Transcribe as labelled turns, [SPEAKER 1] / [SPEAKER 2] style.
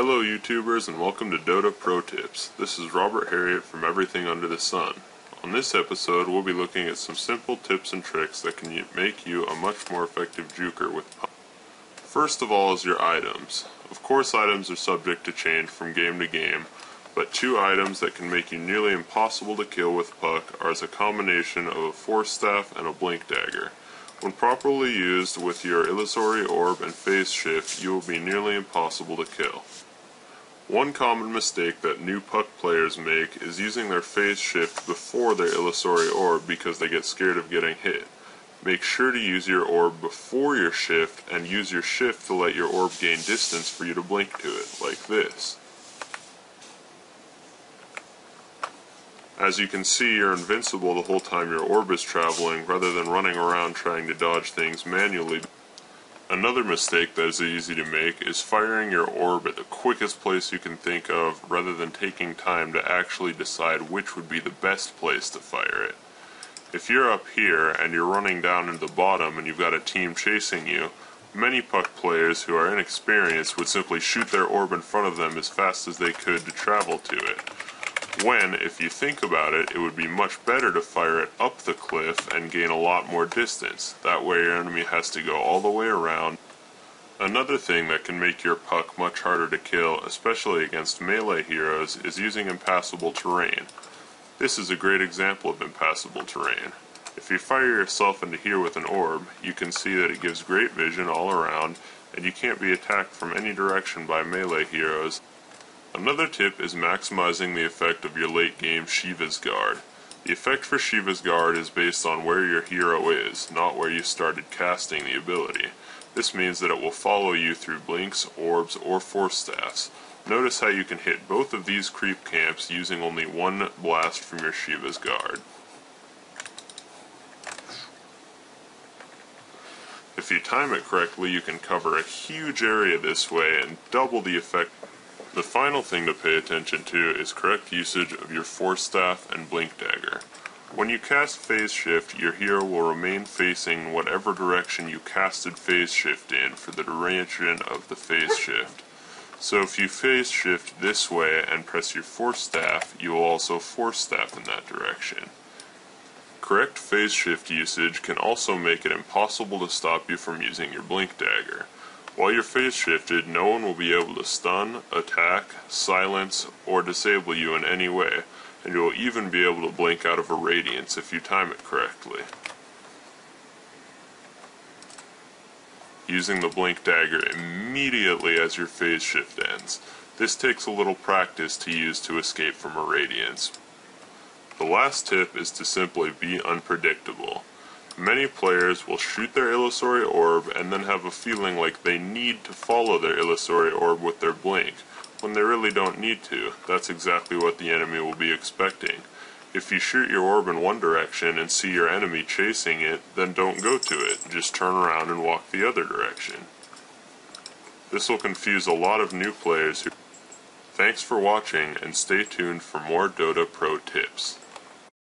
[SPEAKER 1] Hello YouTubers and welcome to DotA Pro Tips. This is Robert Harriet from Everything Under the Sun. On this episode we'll be looking at some simple tips and tricks that can make you a much more effective juker with puck. First of all is your items. Of course items are subject to change from game to game, but two items that can make you nearly impossible to kill with puck are as a combination of a force staff and a blink dagger. When properly used with your illusory orb and phase shift, you will be nearly impossible to kill. One common mistake that new puck players make is using their phase shift before their illusory orb because they get scared of getting hit. Make sure to use your orb before your shift and use your shift to let your orb gain distance for you to blink to it, like this. As you can see, you're invincible the whole time your orb is traveling rather than running around trying to dodge things manually. Another mistake that is easy to make is firing your orb at the quickest place you can think of rather than taking time to actually decide which would be the best place to fire it. If you're up here and you're running down into the bottom and you've got a team chasing you, many puck players who are inexperienced would simply shoot their orb in front of them as fast as they could to travel to it. When, if you think about it, it would be much better to fire it up the cliff and gain a lot more distance. That way your enemy has to go all the way around. Another thing that can make your puck much harder to kill, especially against melee heroes, is using impassable terrain. This is a great example of impassable terrain. If you fire yourself into here with an orb, you can see that it gives great vision all around, and you can't be attacked from any direction by melee heroes. Another tip is maximizing the effect of your late game Shiva's Guard. The effect for Shiva's Guard is based on where your hero is, not where you started casting the ability. This means that it will follow you through blinks, orbs, or force staffs. Notice how you can hit both of these creep camps using only one blast from your Shiva's Guard. If you time it correctly, you can cover a huge area this way and double the effect. The final thing to pay attention to is correct usage of your force staff and blink dagger. When you cast phase shift, your hero will remain facing whatever direction you casted phase shift in for the duration of the phase shift. So if you phase shift this way and press your force staff, you will also force staff in that direction. Correct phase shift usage can also make it impossible to stop you from using your blink dagger. While you're phase shifted, no one will be able to stun, attack, silence, or disable you in any way, and you will even be able to blink out of a radiance if you time it correctly. Using the blink dagger immediately as your phase shift ends. This takes a little practice to use to escape from a radiance. The last tip is to simply be unpredictable. Many players will shoot their illusory orb and then have a feeling like they need to follow their illusory orb with their blink, when they really don't need to. That's exactly what the enemy will be expecting. If you shoot your orb in one direction and see your enemy chasing it, then don't go to it. Just turn around and walk the other direction. This will confuse a lot of new players. Thanks for watching and stay tuned for more DotA Pro tips.